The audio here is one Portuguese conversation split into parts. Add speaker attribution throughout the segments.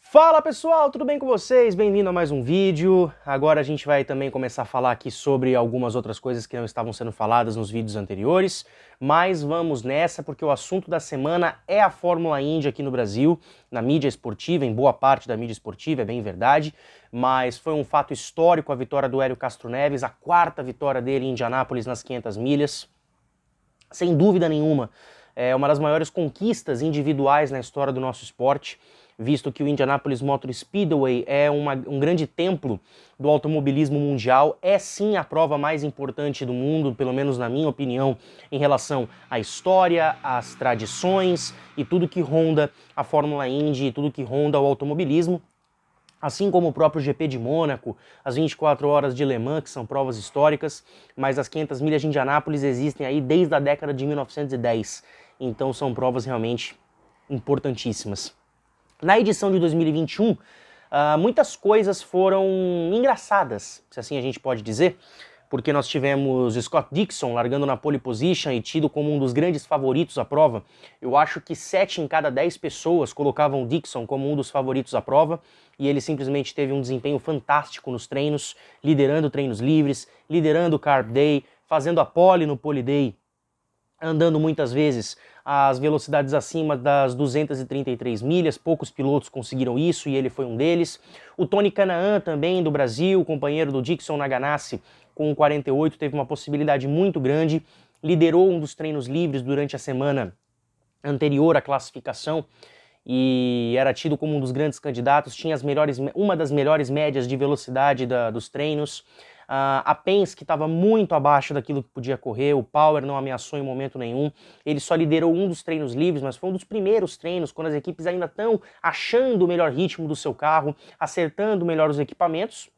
Speaker 1: Fala pessoal, tudo bem com vocês? Bem-vindo a mais um vídeo. Agora a gente vai também começar a falar aqui sobre algumas outras coisas que não estavam sendo faladas nos vídeos anteriores, mas vamos nessa porque o assunto da semana é a Fórmula Indy aqui no Brasil, na mídia esportiva, em boa parte da mídia esportiva, é bem verdade, mas foi um fato histórico a vitória do Hélio Castro Neves, a quarta vitória dele em Indianápolis nas 500 milhas, sem dúvida nenhuma, é uma das maiores conquistas individuais na história do nosso esporte, visto que o Indianapolis Motor Speedway é um grande templo do automobilismo mundial, é sim a prova mais importante do mundo, pelo menos na minha opinião, em relação à história, às tradições e tudo que ronda a Fórmula Indy, tudo que ronda o automobilismo. Assim como o próprio GP de Mônaco, as 24 horas de Le Mans, que são provas históricas, mas as 500 milhas de Indianápolis existem aí desde a década de 1910, então são provas realmente importantíssimas. Na edição de 2021, muitas coisas foram engraçadas, se assim a gente pode dizer, porque nós tivemos Scott Dixon largando na pole position e tido como um dos grandes favoritos à prova. Eu acho que 7 em cada 10 pessoas colocavam o Dixon como um dos favoritos à prova, e ele simplesmente teve um desempenho fantástico nos treinos, liderando treinos livres, liderando o Carb Day, fazendo a pole no Pole Day, andando muitas vezes às velocidades acima das 233 milhas, poucos pilotos conseguiram isso e ele foi um deles. O Tony Kanaan também do Brasil, companheiro do Dixon na Ganassi, com 48, teve uma possibilidade muito grande, liderou um dos treinos livres durante a semana anterior à classificação e era tido como um dos grandes candidatos, tinha uma das melhores médias de velocidade dos treinos. A Penske estava muito abaixo daquilo que podia correr, o Power não ameaçou em momento nenhum, ele só liderou um dos treinos livres, mas foi um dos primeiros treinos, quando as equipes ainda estão achando o melhor ritmo do seu carro, acertando melhor os equipamentos.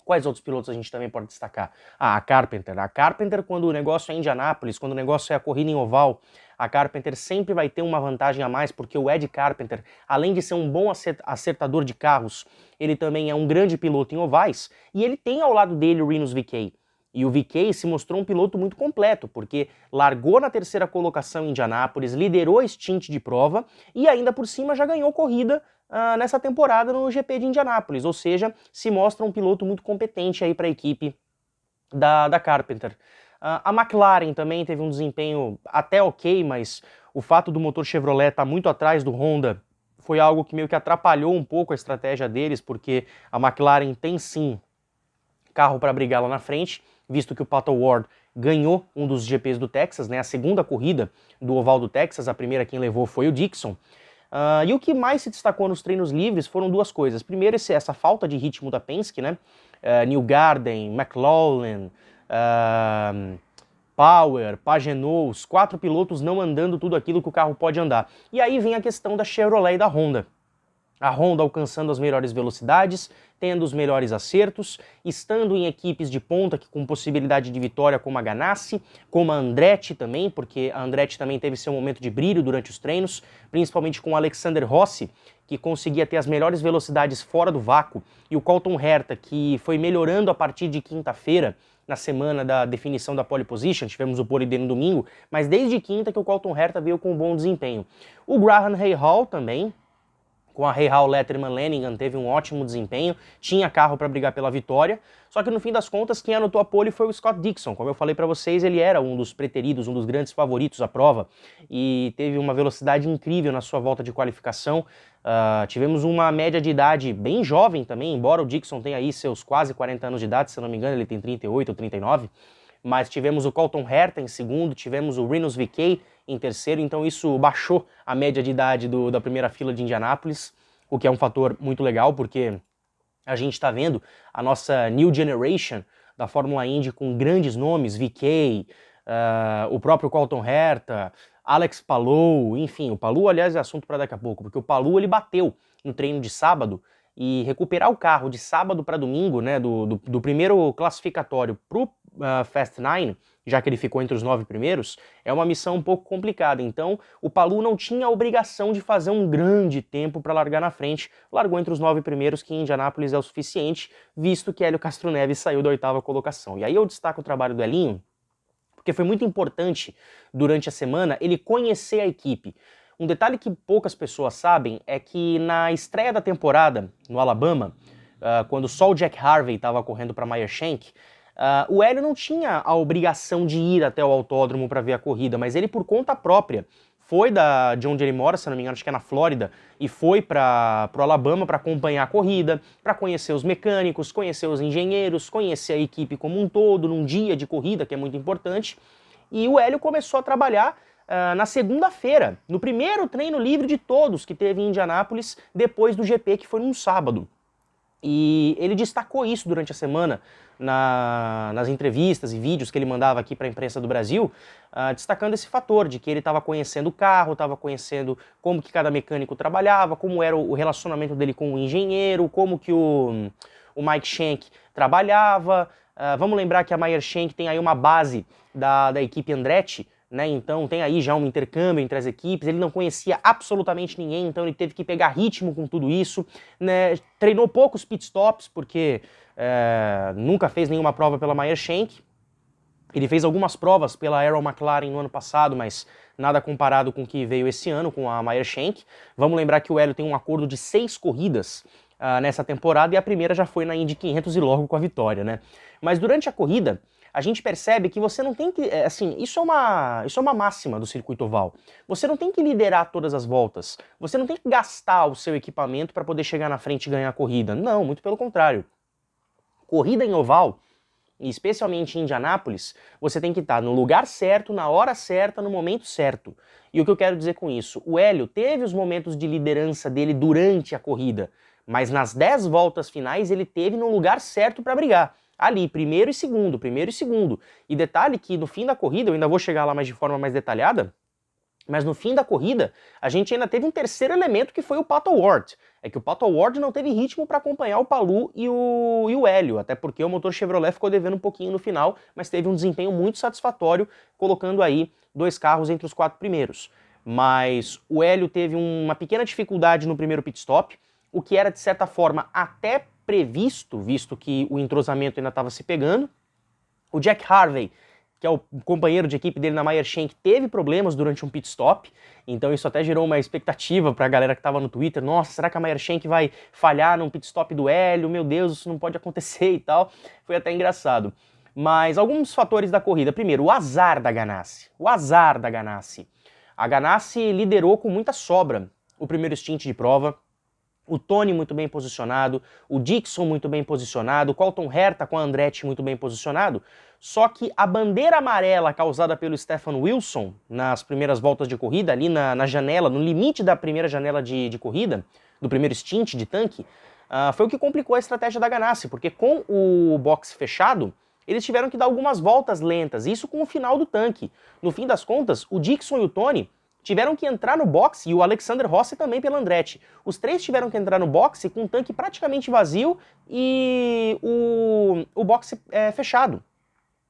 Speaker 1: Quais outros pilotos a gente também pode destacar? A Carpenter. A Carpenter, quando o negócio é em Indianápolis, quando o negócio é a corrida em oval, a Carpenter sempre vai ter uma vantagem a mais, porque o Ed Carpenter, além de ser um bom acertador de carros, ele também é um grande piloto em ovais, e ele tem ao lado dele o Rinus VeeKay. E o VeeKay se mostrou um piloto muito completo, porque largou na terceira colocação em Indianápolis, liderou a stint de prova, e ainda por cima já ganhou corrida nessa temporada no GP de Indianápolis, ou seja, se mostra um piloto muito competente aí para a equipe da Carpenter. A McLaren também teve um desempenho até ok, mas o fato do motor Chevrolet estar muito atrás do Honda foi algo que meio que atrapalhou um pouco a estratégia deles, porque a McLaren tem sim carro para brigar lá na frente, visto que o Pato Ward ganhou um dos GPs do Texas, né, a segunda corrida do oval do Texas, a primeira quem levou foi o Dixon. E o que mais se destacou nos treinos livres foram duas coisas. Primeiro, essa falta de ritmo da Penske, né? Newgarden, McLaughlin, Power, Pagenaud, os 4 pilotos não andando tudo aquilo que o carro pode andar. E aí vem a questão da Chevrolet e da Honda. A Honda alcançando as melhores velocidades, tendo os melhores acertos, estando em equipes de ponta que com possibilidade de vitória como a Ganassi, como a Andretti também, porque a Andretti também teve seu momento de brilho durante os treinos, principalmente com o Alexander Rossi, que conseguia ter as melhores velocidades fora do vácuo, e o Colton Herta, que foi melhorando a partir de quinta-feira, na semana da definição da pole position, tivemos o pole day no domingo, mas desde quinta que o Colton Herta veio com um bom desempenho. O Graham Rahal também, com a Rahal Letterman Lanigan, teve um ótimo desempenho, tinha carro para brigar pela vitória, só que no fim das contas quem anotou a pole foi o Scott Dixon. Como eu falei para vocês, ele era um dos preteridos, um dos grandes favoritos à prova, e teve uma velocidade incrível na sua volta de qualificação. Tivemos uma média de idade bem jovem também, embora o Dixon tenha aí seus quase 40 anos de idade, se eu não me engano ele tem 38 ou 39, mas tivemos o Colton Herta em segundo, tivemos o Rinus VeeKay em terceiro, então isso baixou a média de idade da primeira fila de Indianápolis, o que é um fator muito legal, porque a gente está vendo a nossa new generation da Fórmula Indy com grandes nomes, VeeKay, o próprio Colton Herta, Alex Palou, enfim, o Palou, aliás, é assunto para daqui a pouco, porque o Palou ele bateu no treino de sábado, e recuperar o carro de sábado para domingo, né, do primeiro classificatório para o Fast 9, já que ele ficou entre os 9 primeiros, é uma missão um pouco complicada. Então, o Palou não tinha a obrigação de fazer um grande tempo para largar na frente, largou entre os 9 primeiros, que em Indianápolis é o suficiente, visto que Hélio Castro Neves saiu da 8ª colocação. E aí eu destaco o trabalho do Elinho, porque foi muito importante durante a semana ele conhecer a equipe. Um detalhe que poucas pessoas sabem é que na estreia da temporada no Alabama, quando só o Jack Harvey estava correndo para Meyer Shank, o Hélio não tinha a obrigação de ir até o autódromo para ver a corrida, mas ele por conta própria foi de onde ele mora, se não me engano, acho que é na Flórida, e foi para o Alabama para acompanhar a corrida, para conhecer os mecânicos, conhecer os engenheiros, conhecer a equipe como um todo, num dia de corrida, que é muito importante. E o Hélio começou a trabalhar na segunda-feira, no primeiro treino livre de todos que teve em Indianápolis, depois do GP, que foi num sábado. E ele destacou isso durante a semana nas entrevistas e vídeos que ele mandava aqui para a imprensa do Brasil, destacando esse fator de que ele estava conhecendo o carro, estava conhecendo como que cada mecânico trabalhava, como era o relacionamento dele com o engenheiro, como que o Mike Shank trabalhava. Vamos lembrar que a Meyer Shank tem aí uma base da equipe Andretti, né? Então tem aí já um intercâmbio entre as equipes, ele não conhecia absolutamente ninguém, então ele teve que pegar ritmo com tudo isso, né? Treinou poucos pitstops, porque nunca fez nenhuma prova pela Meyer Shank. Ele fez algumas provas pela Arrow McLaren no ano passado, mas nada comparado com o que veio esse ano com a Meyer Shank. Vamos lembrar que o Hélio tem um acordo de 6 corridas nessa temporada, e a primeira já foi na Indy 500 e logo com a vitória, né? Mas durante a corrida, a gente percebe que você não tem que, assim, isso é uma máxima do circuito oval. Você não tem que liderar todas as voltas. Você não tem que gastar o seu equipamento para poder chegar na frente e ganhar a corrida. Não, muito pelo contrário. Corrida em oval, e especialmente em Indianápolis, você tem que estar no lugar certo, na hora certa, no momento certo. E o que eu quero dizer com isso? O Hélio teve os momentos de liderança dele durante a corrida, mas nas 10 voltas finais ele teve no lugar certo para brigar. Ali, primeiro e segundo, primeiro e segundo. E detalhe que no fim da corrida, eu ainda vou chegar lá mais de forma mais detalhada, mas no fim da corrida, a gente ainda teve um terceiro elemento que foi o Pato O'Ward. É que o Pato O'Ward não teve ritmo para acompanhar o Palou e o Hélio, até porque o motor Chevrolet ficou devendo um pouquinho no final, mas teve um desempenho muito satisfatório, colocando aí 2 carros entre os 4 primeiros. Mas o Hélio teve uma pequena dificuldade no primeiro pit stop, o que era de certa forma até previsto, visto que o entrosamento ainda estava se pegando. O Jack Harvey, que é o companheiro de equipe dele na Meyer Shank, teve problemas durante um pit stop, então isso até gerou uma expectativa para a galera que estava no Twitter. Nossa, será que a Meyer Shank vai falhar num pit stop do Hélio? Meu Deus, isso não pode acontecer e tal. Foi até engraçado. Mas alguns fatores da corrida. Primeiro, o azar da Ganassi. O azar da Ganassi. A Ganassi liderou com muita sobra o primeiro stint de prova. O Tony muito bem posicionado, o Dixon muito bem posicionado, o Colton Herta com a Andretti muito bem posicionado, só que a bandeira amarela causada pelo Stefan Wilson nas primeiras voltas de corrida, ali na janela, no limite da primeira janela de corrida, do primeiro stint de tanque, foi o que complicou a estratégia da Ganassi, porque com o box fechado, eles tiveram que dar algumas voltas lentas, isso com o final do tanque. No fim das contas, o Dixon e o Tony tiveram que entrar no boxe, e o Alexander Rossi também pela Andretti. Os 3 tiveram que entrar no boxe com o tanque praticamente vazio e o boxe fechado.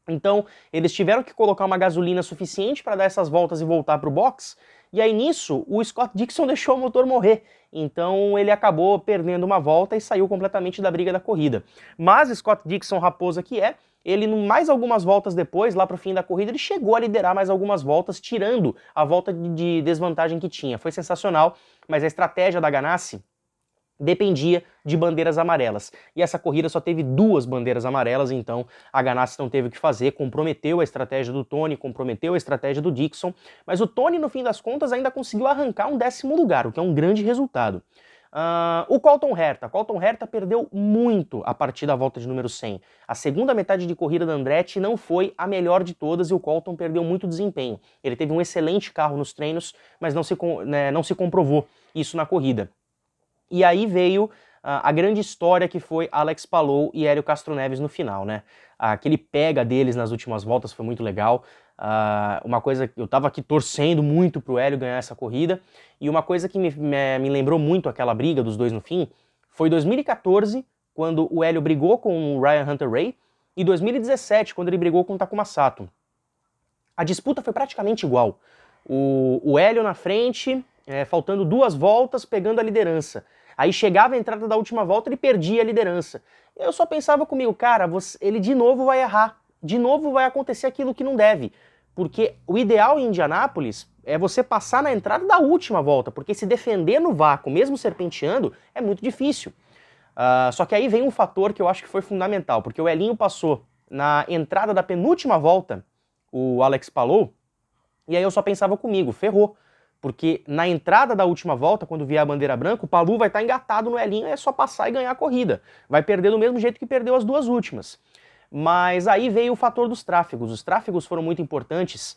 Speaker 1: Então, eles tiveram que colocar uma gasolina suficiente para dar essas voltas e voltar para o box, e aí nisso, o Scott Dixon deixou o motor morrer. Então, ele acabou perdendo uma volta e saiu completamente da briga da corrida. Mas Scott Dixon, raposa que é, ele mais algumas voltas depois, lá pro fim da corrida, ele chegou a liderar mais algumas voltas, tirando a volta de desvantagem que tinha. Foi sensacional, mas a estratégia da Ganassi dependia de bandeiras amarelas. E essa corrida só teve 2 bandeiras amarelas, então a Ganassi não teve o que fazer, comprometeu a estratégia do Tony, comprometeu a estratégia do Dixon, mas o Tony, no fim das contas, ainda conseguiu arrancar um 10º lugar, o que é um grande resultado. O Colton Herta perdeu muito a partir da volta de número 100. A segunda metade de corrida da Andretti não foi a melhor de todas e o Colton perdeu muito desempenho. Ele teve um excelente carro nos treinos, mas não se comprovou isso na corrida. E aí veio a grande história que foi Alex Palou e Hélio Castro Neves no final, né? Aquele pega deles nas últimas voltas foi muito legal. Uma coisa, eu tava aqui torcendo muito pro Hélio ganhar essa corrida, e uma coisa que me lembrou muito aquela briga dos dois no fim, foi 2014, quando o Hélio brigou com o Ryan Hunter-Reay, e 2017, quando ele brigou com o Takuma Sato. A disputa foi praticamente igual. O Hélio na frente, faltando 2 voltas, pegando a liderança. Aí chegava a entrada da última volta, ele perdia a liderança. Eu só pensava comigo, cara, ele de novo vai errar. De novo vai acontecer aquilo que não deve. porque o ideal em Indianápolis é você passar na entrada da última volta, porque se defender no vácuo, mesmo serpenteando, é muito difícil. Só que aí vem um fator que eu acho que foi fundamental, porque o Elinho passou na entrada da penúltima volta, o Alex Palou, e aí eu só pensava comigo, ferrou. Porque na entrada da última volta, quando vier a bandeira branca, o Palou vai estar engatado no Elinho, é só passar e ganhar a corrida. Vai perder do mesmo jeito que perdeu as duas últimas. Mas aí veio o fator dos tráfegos. Os tráfegos foram muito importantes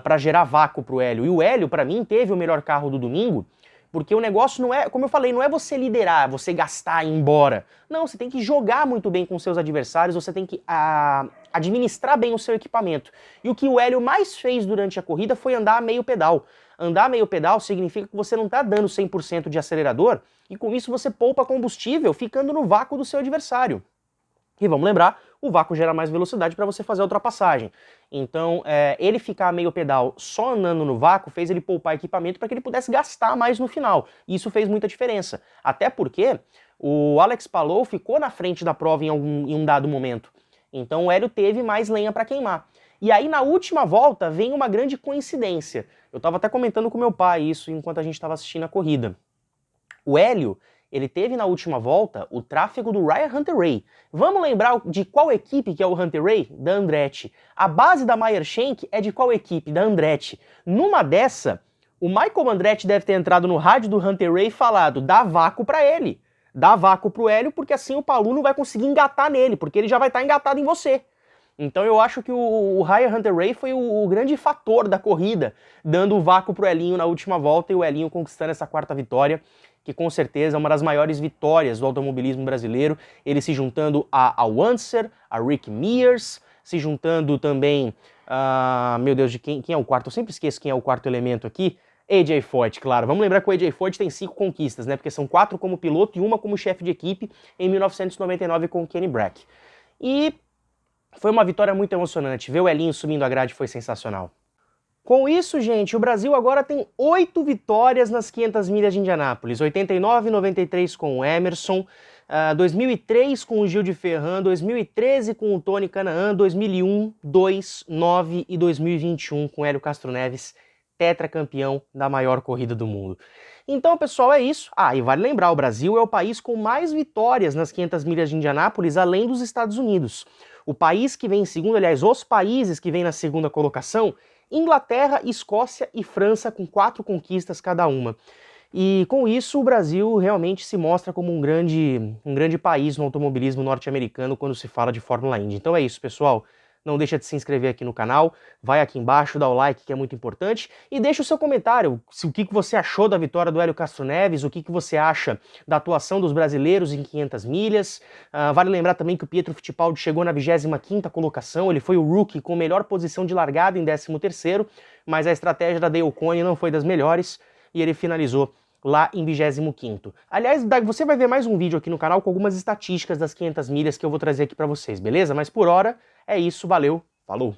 Speaker 1: para gerar vácuo para o Hélio. E o Hélio, para mim, teve o melhor carro do domingo, porque o negócio não é, como eu falei, não é você liderar, você gastar e ir embora. Não, você tem que jogar muito bem com seus adversários, você tem que administrar bem o seu equipamento. E o que o Hélio mais fez durante a corrida foi andar a meio pedal. Andar meio pedal significa que você não está dando 100% de acelerador e com isso você poupa combustível ficando no vácuo do seu adversário. E vamos lembrar, o vácuo gera mais velocidade para você fazer a ultrapassagem. Então, ele ficar a meio pedal só andando no vácuo fez ele poupar equipamento para que ele pudesse gastar mais no final. E isso fez muita diferença. Até porque o Alex Palou ficou na frente da prova em um dado momento. Então o Hélio teve mais lenha para queimar. E aí na última volta vem uma grande coincidência. Eu estava até comentando com meu pai isso enquanto a gente estava assistindo a corrida. O Hélio, ele teve na última volta o tráfego do Ryan Hunter-Reay. Vamos lembrar de qual equipe que é o Hunter-Reay? Da Andretti. A base da Meyer-Shank é de qual equipe? Da Andretti. Numa dessa, o Michael Andretti deve ter entrado no rádio do Hunter-Reay e falado, dá vácuo para ele. Dá vácuo pro Hélio, porque assim o Palou não vai conseguir engatar nele, porque ele já vai estar engatado em você. Então eu acho que o Ryan Hunter-Reay foi o grande fator da corrida, dando o vácuo pro Elinho na última volta e o Elinho conquistando essa quarta vitória, que com certeza é uma das maiores vitórias do automobilismo brasileiro, ele se juntando a Wanser, a Rick Mears, se juntando também, meu Deus, de quem é o quarto? Eu sempre esqueço quem é o quarto elemento aqui, AJ Foyt, claro. Vamos lembrar que o AJ Foyt tem 5 conquistas, né? Porque são 4 como piloto e 1 como chefe de equipe em 1999 com o Kenny Brack. E foi uma vitória muito emocionante. Ver o Elinho subindo a grade foi sensacional. Com isso, gente, o Brasil agora tem 8 vitórias nas 500 milhas de Indianápolis. 89 e 93 com o Emerson, 2003 com o Gil de Ferran, 2013 com o Tony Canaan, 2001, 2, 9 e 2021 com o Hélio Castro Neves, tetracampeão da maior corrida do mundo. Então, pessoal, é isso. E vale lembrar, o Brasil é o país com mais vitórias nas 500 milhas de Indianápolis, além dos Estados Unidos. O país que vem em segundo, aliás, os países que vêm na segunda colocação, Inglaterra, Escócia e França, com 4 conquistas cada uma. E com isso, o Brasil realmente se mostra como um grande país no automobilismo norte-americano quando se fala de Fórmula Indy. Então é isso, pessoal. Não deixa de se inscrever aqui no canal, vai aqui embaixo, dá o like que é muito importante e deixa o seu comentário, o que você achou da vitória do Hélio Castro Neves, o que você acha da atuação dos brasileiros em 500 milhas. Vale lembrar também que o Pietro Fittipaldi chegou na 25ª colocação, ele foi o rookie com melhor posição de largada em 13º, mas a estratégia da Dale Coyne não foi das melhores e ele finalizou lá em 25º. Aliás, você vai ver mais um vídeo aqui no canal com algumas estatísticas das 500 milhas que eu vou trazer aqui para vocês, beleza? Mas por hora é isso, valeu, falou!